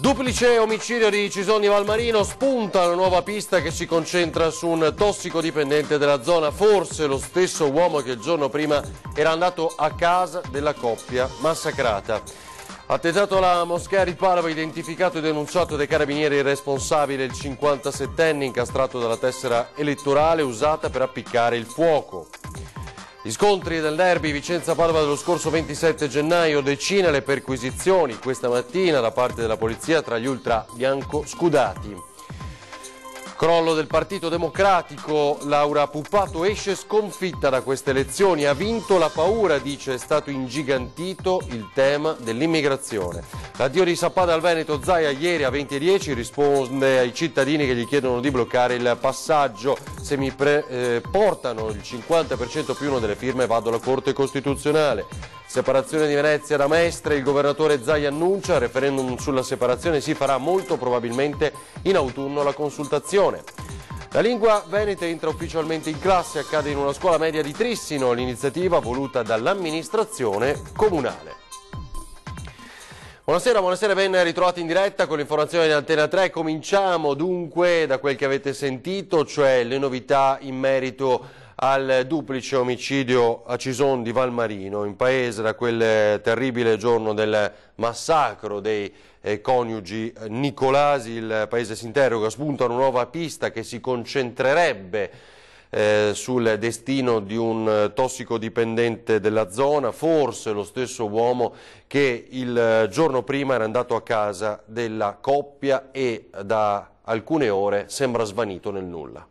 Duplice omicidio di Cisonni Valmarino, spunta una nuova pista che si concentra su un tossicodipendente della zona, forse lo stesso uomo che il giorno prima era andato a casa della coppia massacrata. Attentato alla moschea di Padova, identificato e denunciato dai carabinieri il responsabile, il 57enne incastrato dalla tessera elettorale usata per appiccare il fuoco. Gli scontri del derby Vicenza-Padova dello scorso 27 gennaio, decine le perquisizioni questa mattina da parte della polizia tra gli ultra bianco-scudati. Crollo del Partito Democratico, Laura Puppato esce sconfitta da queste elezioni, ha vinto la paura, dice, è stato ingigantito il tema dell'immigrazione. L'addio di Sappada al Veneto, Zaia ieri a 20:10 risponde ai cittadini che gli chiedono di bloccare il passaggio, se mi portano il 50% più uno delle firme vado alla Corte Costituzionale. Separazione di Venezia da Mestre, il governatore Zaia annuncia, il referendum sulla separazione si farà molto probabilmente in autunno la consultazione. La lingua veneta entra ufficialmente in classe, accade in una scuola media di Trissino, l'iniziativa voluta dall'amministrazione comunale. Buonasera, ben ritrovati in diretta con l'informazione di Antena 3. Cominciamo dunque da quel che avete sentito, cioè le novità in merito al duplice omicidio a Cison di Valmarino, in paese da quel terribile giorno del massacro dei coniugi Nicolasi. Il paese si interroga, spunta una nuova pista che si concentrerebbe sul destino di un tossicodipendente della zona, forse lo stesso uomo che il giorno prima era andato a casa della coppia e da alcune ore sembra svanito nel nulla.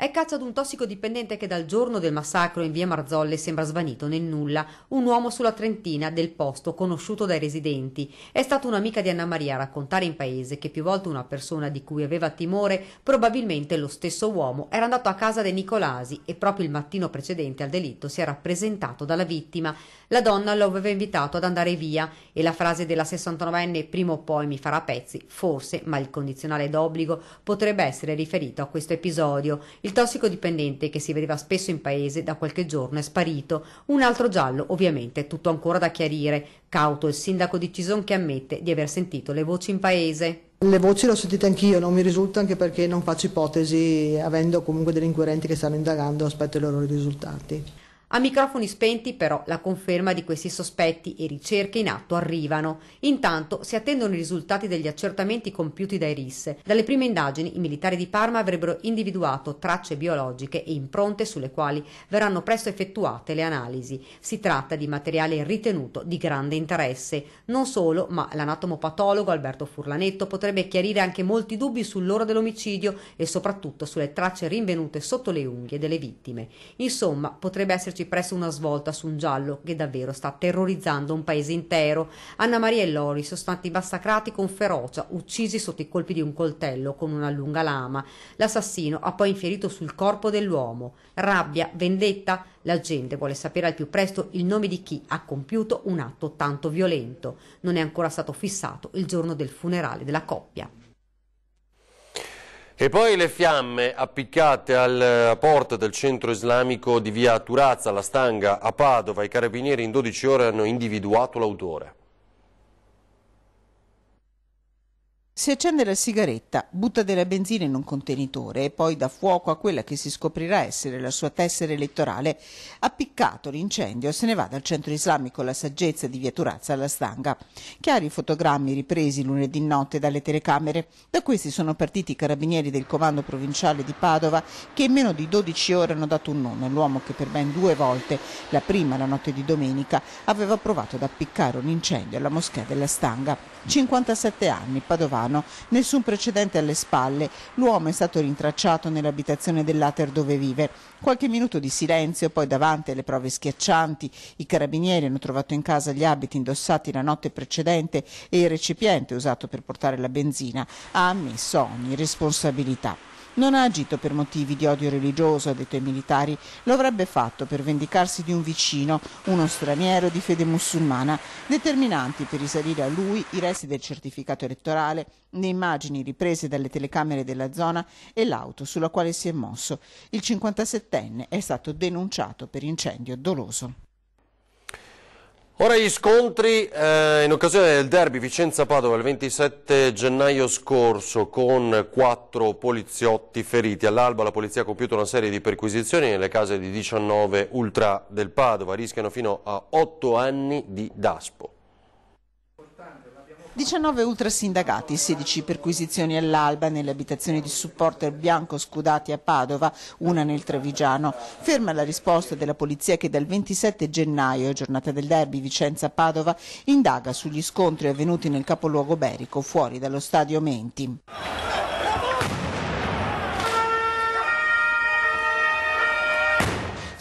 È caccia ad un tossicodipendente che dal giorno del massacro in via Marzolle sembra svanito nel nulla. Un uomo sulla trentina del posto, conosciuto dai residenti. È stata un'amica di Anna Maria a raccontare in paese che più volte una persona di cui aveva timore, probabilmente lo stesso uomo, era andato a casa dei Nicolasi e proprio il mattino precedente al delitto si era presentato dalla vittima. La donna lo aveva invitato ad andare via e la frase della 69enne prima o poi mi farà pezzi, forse, ma il condizionale d'obbligo potrebbe essere riferito a questo episodio. Il tossicodipendente che si vedeva spesso in paese da qualche giorno è sparito. Un altro giallo, ovviamente, tutto ancora da chiarire. Cauto il sindaco di Cison che ammette di aver sentito le voci in paese. Le voci le ho sentite anch'io, non mi risulta, anche perché non faccio ipotesi, avendo comunque degli inquirenti che stanno indagando, aspetto i loro risultati. A microfoni spenti però la conferma di questi sospetti e ricerche in atto arrivano. Intanto si attendono i risultati degli accertamenti compiuti dai RIS. Dalle prime indagini i militari di Parma avrebbero individuato tracce biologiche e impronte sulle quali verranno presto effettuate le analisi. Si tratta di materiale ritenuto di grande interesse. Non solo, ma l'anatomopatologo Alberto Furlanetto potrebbe chiarire anche molti dubbi sull'ora dell'omicidio e soprattutto sulle tracce rinvenute sotto le unghie delle vittime. Insomma, potrebbe esserci presso una svolta su un giallo che davvero sta terrorizzando un paese intero. Anna Maria e Lori sono stati massacrati con ferocia, uccisi sotto i colpi di un coltello con una lunga lama. L'assassino ha poi infierito sul corpo dell'uomo. Rabbia, vendetta? La gente vuole sapere al più presto il nome di chi ha compiuto un atto tanto violento. Non è ancora stato fissato il giorno del funerale della coppia. E poi le fiamme appiccate alla porta del centro islamico di via Turazza, alla Stanga, a Padova. I carabinieri in 12 ore hanno individuato l'autore. Si accende la sigaretta, butta della benzina in un contenitore e poi dà fuoco a quella che si scoprirà essere la sua tessera elettorale. Appiccato l'incendio, se ne va dal centro islamico La Saggezza di via Turazza alla Stanga. Chiari fotogrammi ripresi lunedì notte dalle telecamere. Da questi sono partiti i carabinieri del comando provinciale di Padova che in meno di 12 ore hanno dato un nome all'uomo che per ben 2 volte, la prima la notte di domenica, aveva provato ad appiccare un incendio alla moschea della Stanga. 57 anni, padovano, nessun precedente alle spalle. L'uomo è stato rintracciato nell'abitazione dell'Ater dove vive. Qualche minuto di silenzio, poi davanti alle prove schiaccianti, i carabinieri hanno trovato in casa gli abiti indossati la notte precedente e il recipiente usato per portare la benzina. Ha ammesso ogni responsabilità. Non ha agito per motivi di odio religioso, ha detto ai militari, lo avrebbe fatto per vendicarsi di un vicino, uno straniero di fede musulmana. Determinanti per risalire a lui i resti del certificato elettorale, le immagini riprese dalle telecamere della zona e l'auto sulla quale si è mosso. Il 57enne è stato denunciato per incendio doloso. Ora gli scontri in occasione del derby Vicenza-Padova il 27 gennaio scorso con 4 poliziotti feriti. All'alba la polizia ha compiuto una serie di perquisizioni nelle case di 19 ultra del Padova, rischiano fino a 8 anni di daspo. 19 ultrasindacati, 16 perquisizioni all'alba nelle abitazioni di supporter bianco scudati a Padova, una nel Trevigiano. Ferma la risposta della polizia che dal 27 gennaio, giornata del derby Vicenza-Padova, indaga sugli scontri avvenuti nel capoluogo berico fuori dallo stadio Menti.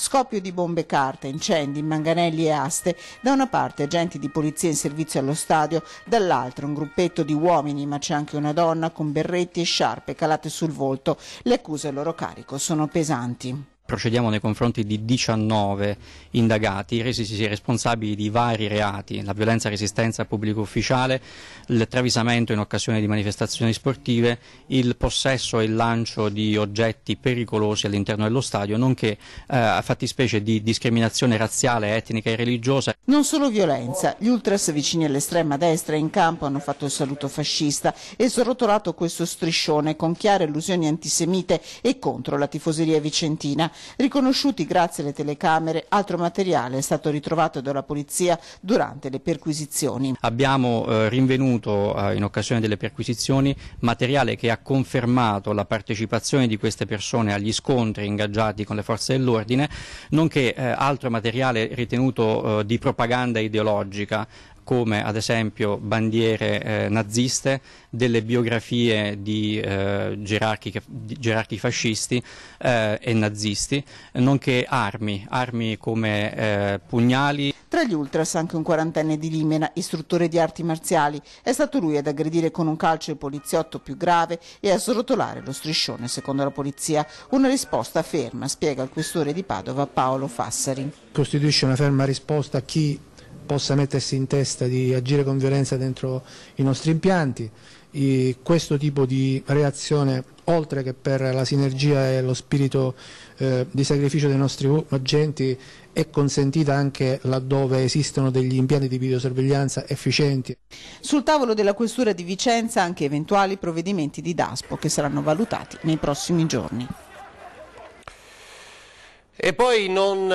Scoppio di bombe carta, incendi, manganelli e aste, da una parte agenti di polizia in servizio allo stadio, dall'altra un gruppetto di uomini, ma c'è anche una donna con berretti e sciarpe calate sul volto. Le accuse a loro carico sono pesanti. Procediamo nei confronti di 19 indagati resisi responsabili di vari reati: la violenza e resistenza al pubblico ufficiale, il travisamento in occasione di manifestazioni sportive, il possesso e il lancio di oggetti pericolosi all'interno dello stadio, nonché fattispecie di discriminazione razziale, etnica e religiosa. Non solo violenza, gli ultras vicini all'estrema destra in campo hanno fatto il saluto fascista e srotolato questo striscione con chiare allusioni antisemite e contro la tifoseria vicentina. Riconosciuti grazie alle telecamere, altro materiale è stato ritrovato dalla polizia durante le perquisizioni. Abbiamo rinvenuto in occasione delle perquisizioni materiale che ha confermato la partecipazione di queste persone agli scontri ingaggiati con le forze dell'ordine, nonché altro materiale ritenuto di propaganda ideologica, come ad esempio bandiere naziste, delle biografie di gerarchi fascisti e nazisti, nonché armi come pugnali. Tra gli ultras anche un quarantenne di Limena, istruttore di arti marziali. È stato lui ad aggredire con un calcio il poliziotto più grave e a srotolare lo striscione, secondo la polizia. Una risposta ferma, spiega il questore di Padova Paolo Fassari. Costituisce una ferma risposta a chi possa mettersi in testa di agire con violenza dentro i nostri impianti. Questo tipo di reazione, oltre che per la sinergia e lo spirito di sacrificio dei nostri agenti, è consentita anche laddove esistono degli impianti di videosorveglianza efficienti. Sul tavolo della questura di Vicenza anche eventuali provvedimenti di daspo che saranno valutati nei prossimi giorni. E poi non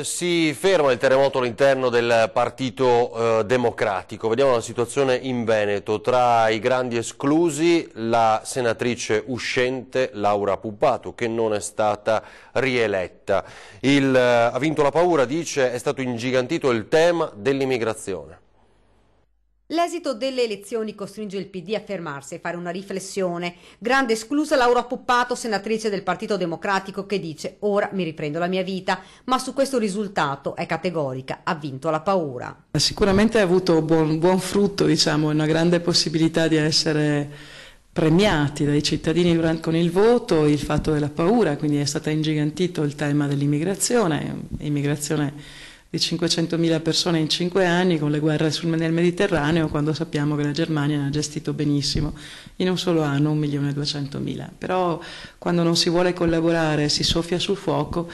si ferma il terremoto all'interno del Partito Democratico. Vediamo la situazione in Veneto. Tra i grandi esclusi la senatrice uscente Laura Puppato, che non è stata rieletta. Ha vinto la paura, dice, è stato ingigantito il tema dell'immigrazione. L'esito delle elezioni costringe il PD a fermarsi e fare una riflessione. Grande esclusa Laura Puppato, senatrice del Partito Democratico, che dice: ora mi riprendo la mia vita, ma su questo risultato è categorica, ha vinto la paura. Sicuramente ha avuto buon frutto, diciamo, una grande possibilità di essere premiati dai cittadini con il voto, il fatto della paura, quindi è stato ingigantito il tema dell'immigrazione, immigrazione di 500.000 persone in 5 anni con le guerre nel Mediterraneo, quando sappiamo che la Germania ne ha gestito benissimo in un solo anno 1.200.000. Però quando non si vuole collaborare, si soffia sul fuoco,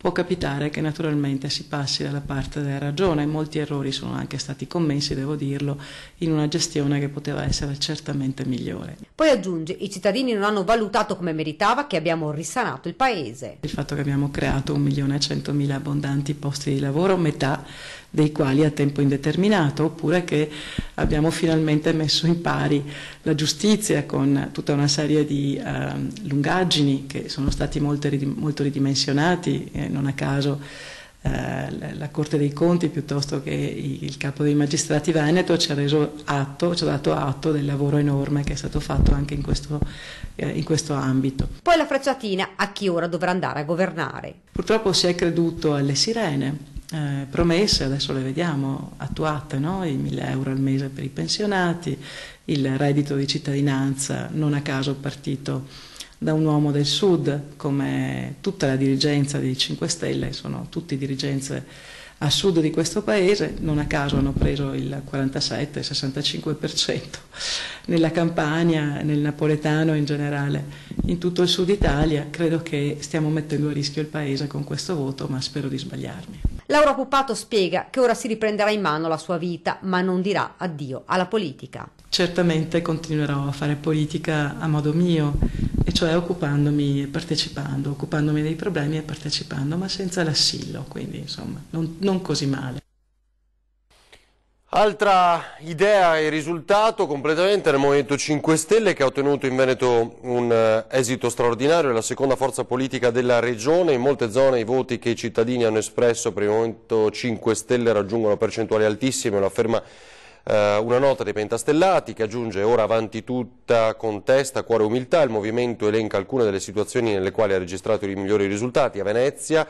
può capitare che naturalmente si passi dalla parte della ragione. Molti errori sono anche stati commessi, devo dirlo, in una gestione che poteva essere certamente migliore. Poi aggiunge: i cittadini non hanno valutato come meritava, che abbiamo risanato il paese. Il fatto che abbiamo creato 1.100.000 abbondanti posti di lavoro, metà dei quali a tempo indeterminato, oppure che abbiamo finalmente messo in pari la giustizia con tutta una serie di lungaggini che sono stati molto ridimensionati, non a caso la Corte dei Conti piuttosto che il capo dei magistrati veneto ci ha dato atto del lavoro enorme che è stato fatto anche in questo ambito. Poi la frecciatina a chi ora dovrà andare a governare. Purtroppo si è creduto alle sirene promesse, adesso le vediamo attuate, no? I 1.000 euro al mese per i pensionati, il reddito di cittadinanza, non a caso partito da un uomo del Sud, come tutta la dirigenza dei 5 Stelle, sono tutti dirigenze a sud di questo paese, non a caso hanno preso il 47-65% nella Campania, nel napoletano in generale, in tutto il sud Italia. Credo che stiamo mettendo a rischio il paese con questo voto, ma spero di sbagliarmi. Laura Puppato spiega che ora si riprenderà in mano la sua vita, ma non dirà addio alla politica. Certamente continuerò a fare politica a modo mio, e cioè occupandomi e partecipando, occupandomi dei problemi e partecipando, ma senza l'assillo, quindi insomma non così male. Altra idea e risultato completamente nel Movimento 5 Stelle, che ha ottenuto in Veneto un esito straordinario, è la seconda forza politica della regione. In molte zone i voti che i cittadini hanno espresso per il Movimento 5 Stelle raggiungono percentuali altissime, lo afferma una nota dei Pentastellati che aggiunge: ora avanti tutta con testa, cuore e umiltà. Il movimento elenca alcune delle situazioni nelle quali ha registrato i migliori risultati. A Venezia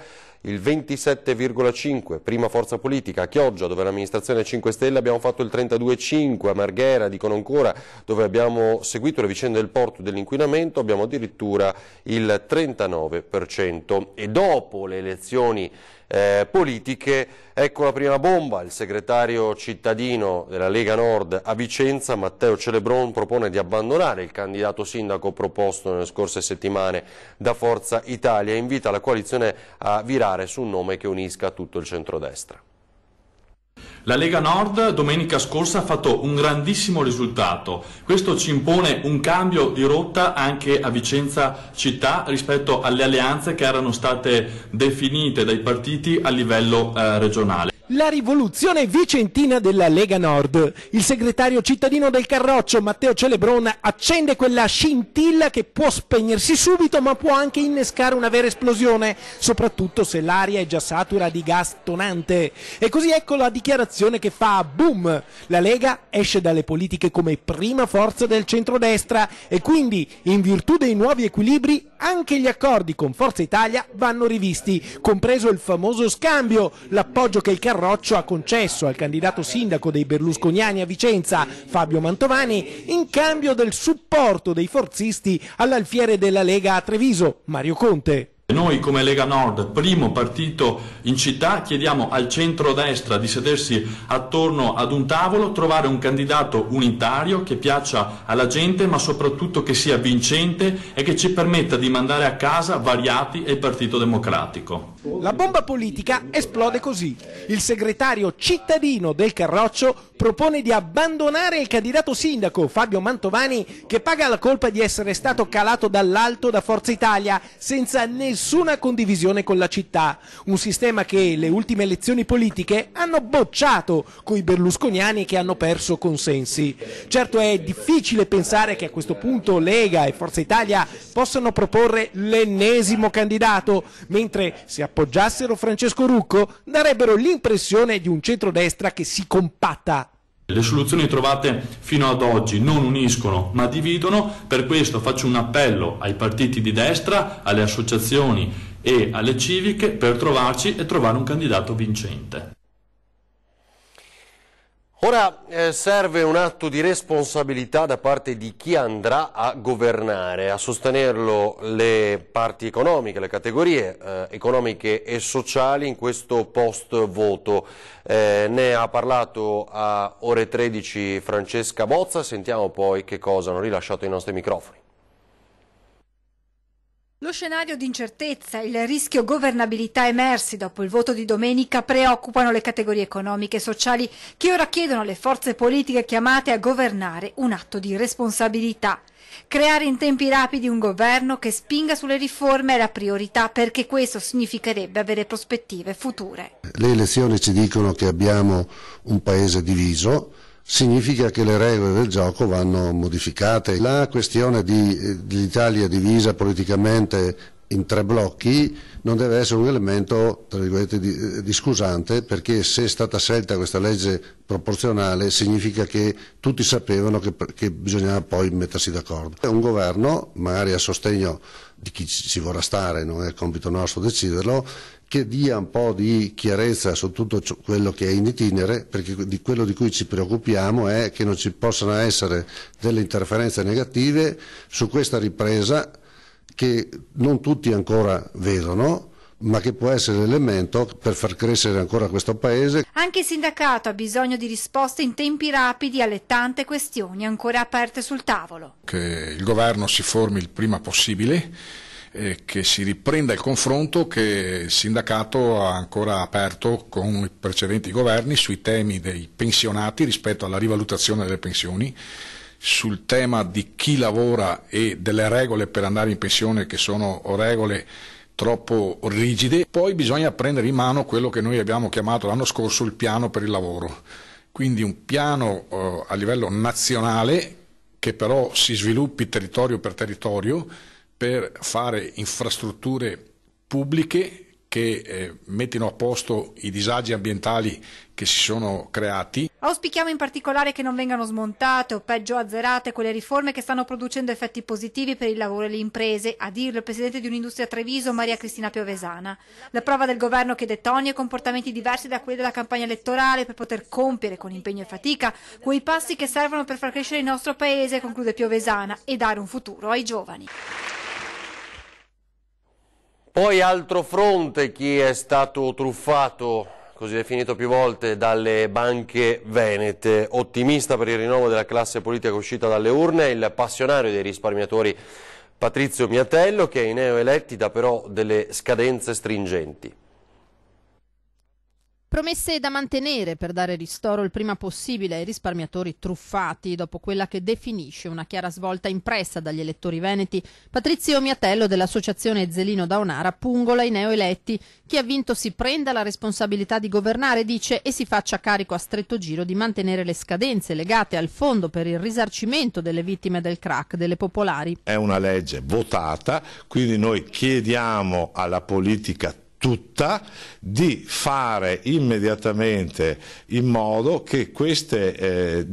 il 27,5, prima forza politica. A Chioggia, dove l'amministrazione 5 Stelle, abbiamo fatto il 32,5. A Marghera, dicono ancora, dove abbiamo seguito le vicende del porto e dell'inquinamento, abbiamo addirittura il 39%. E dopo le elezioni politiche, ecco la prima bomba. Il segretario cittadino della Lega Nord a Vicenza, Matteo Celebron, propone di abbandonare il candidato sindaco proposto nelle scorse settimane da Forza Italia e invita la coalizione a virare su un nome che unisca tutto il centrodestra. La Lega Nord domenica scorsa ha fatto un grandissimo risultato. Questo ci impone un cambio di rotta anche a Vicenza città rispetto alle alleanze che erano state definite dai partiti a livello regionale. La rivoluzione vicentina della Lega Nord. Il segretario cittadino del Carroccio, Matteo Celebron, accende quella scintilla che può spegnersi subito ma può anche innescare una vera esplosione, soprattutto se l'aria è già satura di gas tonante. E così ecco la dichiarazione che fa boom. La Lega esce dalle politiche come prima forza del centrodestra e quindi, in virtù dei nuovi equilibri, anche gli accordi con Forza Italia vanno rivisti, compreso il famoso scambio, l'appoggio che il Carroccio ha concesso al candidato sindaco dei berlusconiani a Vicenza, Fabio Mantovani, in cambio del supporto dei forzisti all'alfiere della Lega a Treviso, Mario Conte. Noi come Lega Nord, primo partito in città, chiediamo al centrodestra di sedersi attorno ad un tavolo, trovare un candidato unitario che piaccia alla gente ma soprattutto che sia vincente e che ci permetta di mandare a casa Variati e il Partito Democratico. La bomba politica esplode così. Il segretario cittadino del Carroccio propone di abbandonare il candidato sindaco Fabio Mantovani, che paga la colpa di essere stato calato dall'alto da Forza Italia senza nessuna condivisione con la città, un sistema che le ultime elezioni politiche hanno bocciato coi berlusconiani che hanno perso consensi. Certo è difficile pensare che a questo punto Lega e Forza Italia possano proporre l'ennesimo candidato, mentre se appoggiassero Francesco Rucco darebbero l'impressione di un centrodestra che si compatta. Le soluzioni trovate fino ad oggi non uniscono ma dividono, per questo faccio un appello ai partiti di destra, alle associazioni e alle civiche per trovarci e trovare un candidato vincente. Ora serve un atto di responsabilità da parte di chi andrà a governare, a sostenerlo le parti economiche, le categorie economiche e sociali in questo post-voto. Ne ha parlato a ore 13 Francesca Bozza, sentiamo poi che cosa hanno rilasciato i nostri microfoni. Lo scenario di incertezza e il rischio governabilità emersi dopo il voto di domenica preoccupano le categorie economiche e sociali che ora chiedono alle forze politiche chiamate a governare un atto di responsabilità. Creare in tempi rapidi un governo che spinga sulle riforme è la priorità, perché questo significherebbe avere prospettive future. Le elezioni ci dicono che abbiamo un paese diviso. Significa che le regole del gioco vanno modificate. La questione dell'Italia divisa politicamente in tre blocchi non deve essere un elemento, tra virgolette, di scusante, perché se è stata scelta questa legge proporzionale significa che tutti sapevano che bisognava poi mettersi d'accordo. È un governo, magari a sostegno di chi ci vorrà stare, non è il compito nostro deciderlo, che dia un po' di chiarezza su tutto quello che è in itinere, perché quello di cui ci preoccupiamo è che non ci possano essere delle interferenze negative su questa ripresa che non tutti ancora vedono, ma che può essere l'elemento per far crescere ancora questo Paese. Anche il sindacato ha bisogno di risposte in tempi rapidi alle tante questioni ancora aperte sul tavolo. Che il governo si formi il prima possibile, che si riprenda il confronto che il sindacato ha ancora aperto con i precedenti governi sui temi dei pensionati rispetto alla rivalutazione delle pensioni, sul tema di chi lavora e delle regole per andare in pensione che sono regole troppo rigide. Poi bisogna prendere in mano quello che noi abbiamo chiamato l'anno scorso il piano per il lavoro, quindi un piano a livello nazionale che però si sviluppi territorio per territorio per fare infrastrutture pubbliche che mettino a posto i disagi ambientali che si sono creati. Auspichiamo in particolare che non vengano smontate o peggio azzerate quelle riforme che stanno producendo effetti positivi per il lavoro e le imprese, a dirlo il presidente di Un'Industria Treviso, Maria Cristina Piovesana. La prova del governo che toni e comportamenti diversi da quelli della campagna elettorale per poter compiere con impegno e fatica quei passi che servono per far crescere il nostro paese, conclude Piovesana, e dare un futuro ai giovani. Poi altro fronte, chi è stato truffato, così definito più volte, dalle banche venete. Ottimista per il rinnovo della classe politica uscita dalle urne, il passionario dei risparmiatori Patrizio Miatello, che ai neoeletti dà però delle scadenze stringenti. Promesse da mantenere per dare ristoro il prima possibile ai risparmiatori truffati. Dopo quella che definisce una chiara svolta impressa dagli elettori veneti, Patrizio Miatello dell'associazione Zelino da Onara pungola i neoeletti. Chi ha vinto si prenda la responsabilità di governare, dice, e si faccia carico a stretto giro di mantenere le scadenze legate al fondo per il risarcimento delle vittime del crack delle popolari. È una legge votata, quindi noi chiediamo alla politica tutta di fare immediatamente in modo che queste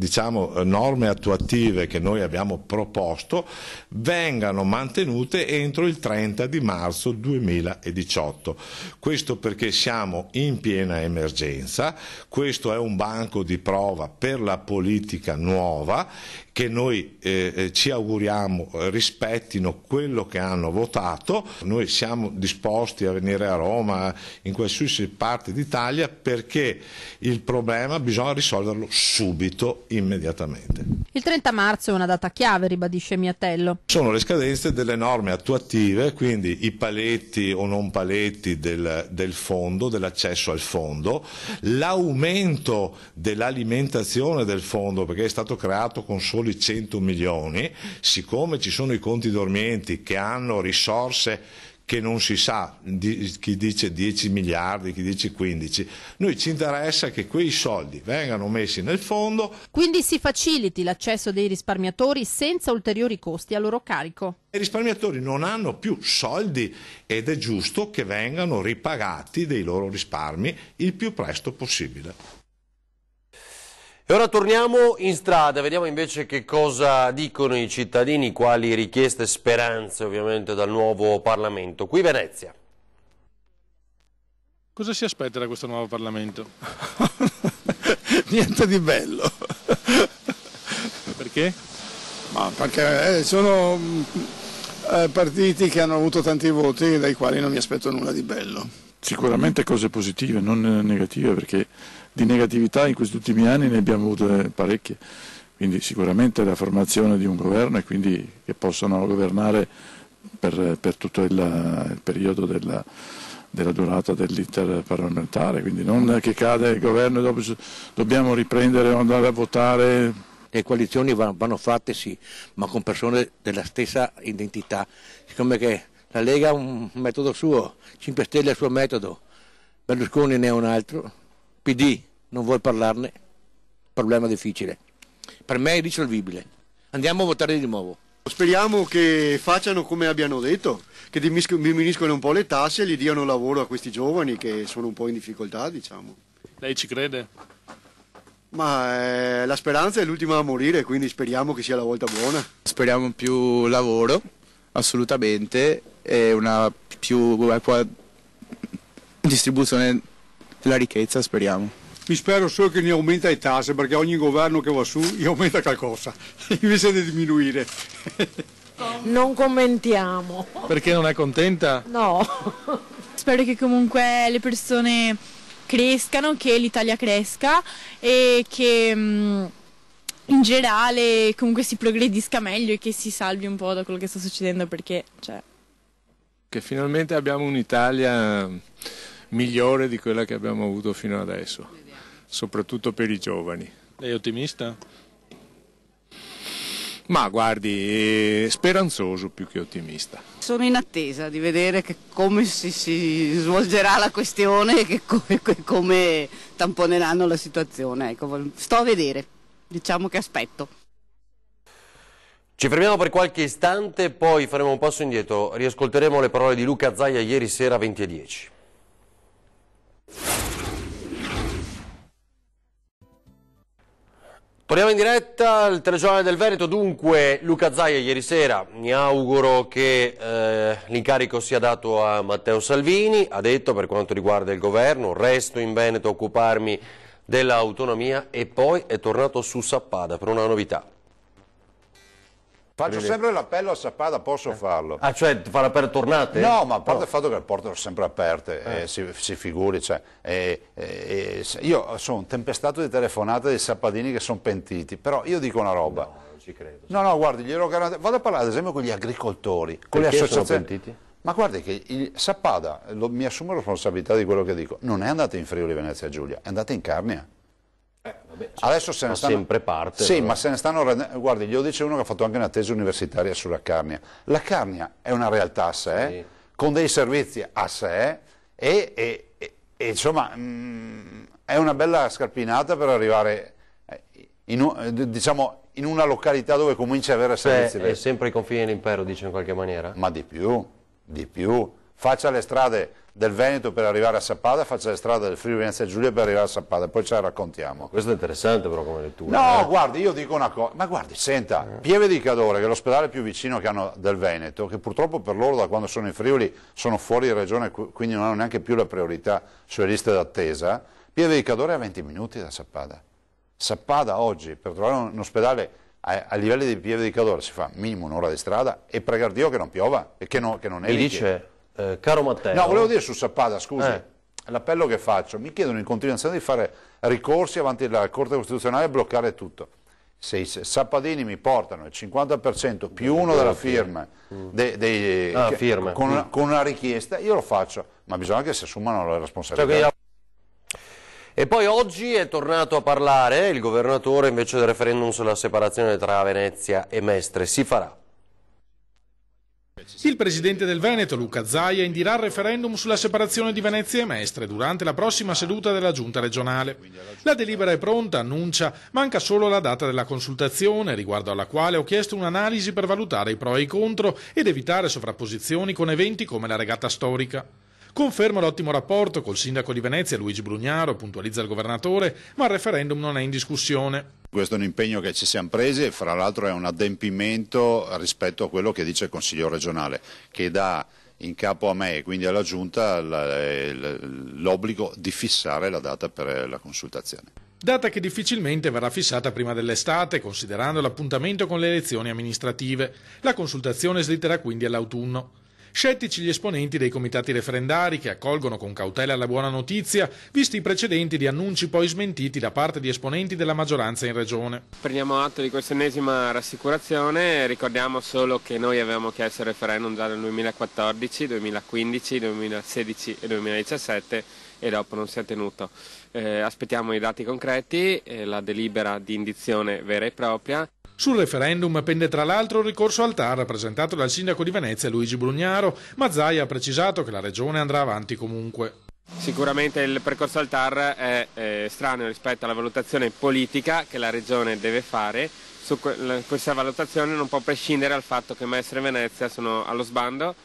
norme attuative che noi abbiamo proposto vengano mantenute entro il 30 di marzo 2018. Questo perché siamo in piena emergenza, questo è un banco di prova per la politica nuova che noi ci auguriamo rispettino quello che hanno votato. Noi siamo disposti a venire a Roma, in qualsiasi parte d'Italia, perché il problema bisogna risolverlo subito, immediatamente. Il 30 marzo è una data chiave, ribadisce Miatello. Sono le scadenze delle norme attuative, quindi i paletti o non paletti del fondo, dell'accesso al fondo, l'aumento dell'alimentazione del fondo, perché è stato creato con soli 100 milioni, siccome ci sono i conti dormienti che hanno risorse che non si sa, chi dice 10 miliardi, chi dice 15, noi ci interessa che quei soldi vengano messi nel fondo. Quindi si faciliti l'accesso dei risparmiatori senza ulteriori costi a loro carico. I risparmiatori non hanno più soldi ed è giusto che vengano ripagati dei loro risparmi il più presto possibile. E ora torniamo in strada, vediamo invece che cosa dicono i cittadini, quali richieste e speranze ovviamente dal nuovo Parlamento. Qui Venezia. Cosa si aspetta da questo nuovo Parlamento? Niente di bello. Perché? Ma perché sono partiti che hanno avuto tanti voti dai quali non mi aspetto nulla di bello. Sicuramente cose positive, non negative, perché di negatività in questi ultimi anni ne abbiamo avute parecchie, quindi sicuramente la formazione di un governo e quindi che possano governare per tutto il periodo della durata dell'iter parlamentare, quindi non che cade il governo e dopo dobbiamo riprendere o andare a votare. Le coalizioni vanno fatte sì, ma con persone della stessa identità, siccome che la Lega ha un metodo suo, 5 Stelle ha il suo metodo, Berlusconi ne ha un altro, PD non vuol parlarne, problema difficile. Per me è irrisolvibile. Andiamo a votare di nuovo. Speriamo che facciano come abbiano detto, che diminuiscono un po' le tasse e gli diano lavoro a questi giovani che sono un po' in difficoltà, diciamo. Lei ci crede? Ma la speranza è l'ultima a morire, quindi speriamo che sia la volta buona. Speriamo più lavoro, assolutamente, e una più equa distribuzione della ricchezza, speriamo. Mi spero solo che ne aumenta le tasse, perché ogni governo che va su gli aumenta qualcosa, invece di diminuire. Non commentiamo. Perché non è contenta? No. Spero che comunque le persone crescano, che l'Italia cresca e che in generale comunque si progredisca meglio e che si salvi un po' da quello che sta succedendo, perché che finalmente abbiamo un'Italia migliore di quella che abbiamo avuto fino adesso, soprattutto per i giovani. Lei è ottimista? Ma guardi, speranzoso più che ottimista. Sono in attesa di vedere come si svolgerà la questione e come tamponeranno la situazione. Ecco, sto a vedere, diciamo che aspetto. Ci fermiamo per qualche istante, poi faremo un passo indietro, riascolteremo le parole di Luca Zaia ieri sera 20:10. Torniamo in diretta al telegiornale del Veneto. Dunque, Luca Zaia ieri sera, mi auguro che l'incarico sia dato a Matteo Salvini, ha detto per quanto riguarda il governo, resto in Veneto a occuparmi dell'autonomia, e poi è tornato su Sappada per una novità. Faccio sempre l'appello a Sappada, posso farlo. Ah, cioè fa l'appello tornate? No, ma a parte il fatto che le porte sono sempre aperte, si figuri, cioè, io sono tempestato di telefonate dei sappadini che sono pentiti, però io dico una roba. No, non ci credo. No, guardi, glielo garantisco. Vado a parlare ad esempio con gli agricoltori, con le associazioni. Sono pentiti? Ma guardi che Sappada, mi assumo la responsabilità di quello che dico, non è andata in Friuli Venezia Giulia, è andata in Carnia. Vabbè, adesso se ne stanno sempre parte. Sì, però. Ma se ne stanno rendendo. Guardi, glielo dice uno che ha fatto anche una tesi universitaria sulla Carnia. La Carnia è una realtà a sé, sì, con dei servizi a sé e insomma è una bella scarpinata per arrivare diciamo in una località dove comincia a avere servizi. È sempre i confini dell'impero, dice in qualche maniera. Ma di più. Faccia le strade del Veneto per arrivare a Sappada, faccia le strade del Friuli Venezia Giulia per arrivare a Sappada, poi ce la raccontiamo. Questo è interessante però come lettura. No, guardi, io dico una cosa, ma guardi, senta, Pieve di Cadore, che è l'ospedale più vicino che hanno del Veneto, che purtroppo per loro da quando sono in Friuli sono fuori di regione, quindi non hanno neanche più la priorità sulle liste d'attesa, Pieve di Cadore è a 20 minuti da Sappada. Sappada oggi, per trovare un ospedale a livelli di Pieve di Cadore si fa minimo un'ora di strada e pregar Dio che non piova e che non nevichi. Mi dice... caro Matteo. No, volevo dire su Sappada, scusi, l'appello che faccio, mi chiedono in continuazione di fare ricorsi avanti alla Corte Costituzionale e bloccare tutto. Se i sappadini mi portano il 50% più uno della firma, firme. Con una richiesta, io lo faccio, ma bisogna che si assumano le responsabilità. E poi oggi è tornato a parlare il governatore invece del referendum sulla separazione tra Venezia e Mestre. Si farà. Il presidente del Veneto, Luca Zaia, indirà il referendum sulla separazione di Venezia e Mestre durante la prossima seduta della giunta regionale. La delibera è pronta, annuncia, manca solo la data della consultazione, riguardo alla quale ho chiesto un'analisi per valutare i pro e i contro ed evitare sovrapposizioni con eventi come la regata storica. Conferma l'ottimo rapporto col sindaco di Venezia, Luigi Brugnaro, puntualizza il governatore, ma il referendum non è in discussione. Questo è un impegno che ci siamo presi e fra l'altro è un adempimento rispetto a quello che dice il Consiglio regionale, che dà in capo a me e quindi alla Giunta l'obbligo di fissare la data per la consultazione. Data che difficilmente verrà fissata prima dell'estate, considerando l'appuntamento con le elezioni amministrative. La consultazione slitterà quindi all'autunno. Scettici gli esponenti dei comitati referendari che accolgono con cautela la buona notizia, visti i precedenti di annunci poi smentiti da parte di esponenti della maggioranza in regione. Prendiamo atto di questa ennesima rassicurazione, ricordiamo solo che noi avevamo chiesto il referendum già nel 2014, 2015, 2016 e 2017 e dopo non si è tenuto. Aspettiamo i dati concreti, la delibera di indizione vera e propria. Sul referendum pende tra l'altro il ricorso al TAR presentato dal sindaco di Venezia Luigi Brugnaro, ma Zaia ha precisato che la regione andrà avanti comunque. Sicuramente il percorso al TAR è estraneo rispetto alla valutazione politica che la regione deve fare. Questa valutazione non può prescindere dal fatto che Mestre e Venezia sono allo sbando.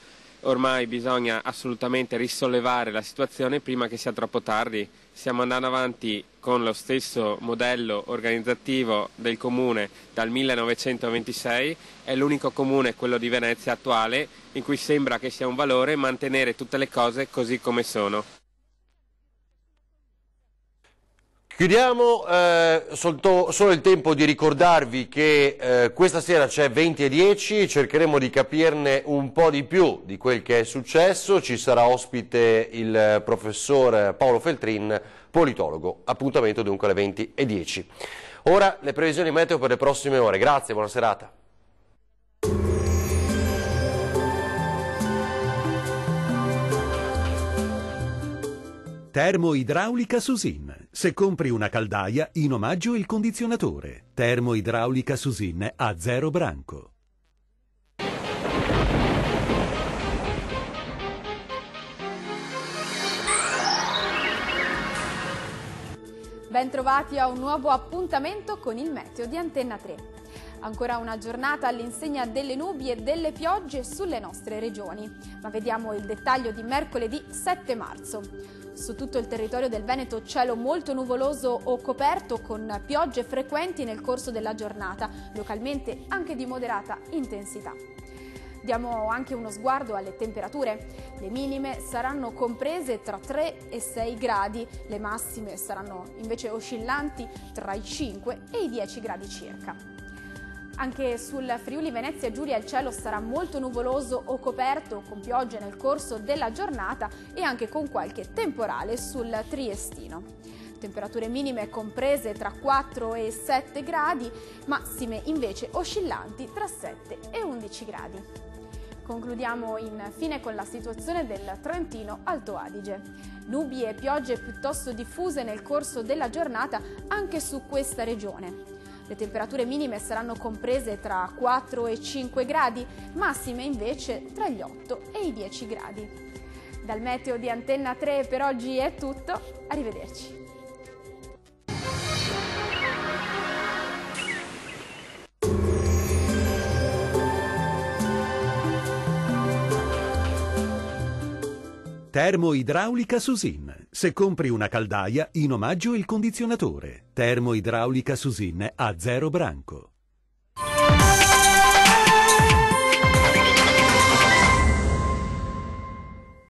Ormai bisogna assolutamente risollevare la situazione prima che sia troppo tardi. Stiamo andando avanti con lo stesso modello organizzativo del comune dal 1926, è l'unico comune, quello di Venezia attuale, in cui sembra che sia un valore mantenere tutte le cose così come sono. Chiudiamo solo il tempo di ricordarvi che questa sera c'è 20:10, cercheremo di capirne un po' di più di quel che è successo, ci sarà ospite il professor Paolo Feltrin, politologo, appuntamento dunque alle 20:10. Ora le previsioni meteo per le prossime ore, grazie, buona serata. Termoidraulica Susin. Se compri una caldaia, in omaggio il condizionatore. Termoidraulica Susin a 0 branco. Bentrovati a un nuovo appuntamento con il meteo di Antenna 3. Ancora una giornata all'insegna delle nubi e delle piogge sulle nostre regioni, ma vediamo il dettaglio di mercoledì 7 marzo. Su tutto il territorio del Veneto cielo molto nuvoloso o coperto con piogge frequenti nel corso della giornata, localmente anche di moderata intensità. Diamo anche uno sguardo alle temperature. Le minime saranno comprese tra 3 e 6 gradi, le massime saranno invece oscillanti tra i 5 e i 10 gradi circa. Anche sul Friuli Venezia Giulia il cielo sarà molto nuvoloso o coperto, con piogge nel corso della giornata e anche con qualche temporale sul Triestino. Temperature minime comprese tra 4 e 7 gradi, massime invece oscillanti tra 7 e 11 gradi. Concludiamo infine con la situazione del Trentino Alto Adige. Nubi e piogge piuttosto diffuse nel corso della giornata anche su questa regione. Le temperature minime saranno comprese tra 4 e 5 gradi, massime invece tra gli 8 e i 10 gradi. Dal meteo di Antenna 3 per oggi è tutto, arrivederci. Termoidraulica Susin. Se compri una caldaia, in omaggio il condizionatore. Termoidraulica Susin a 0 branco.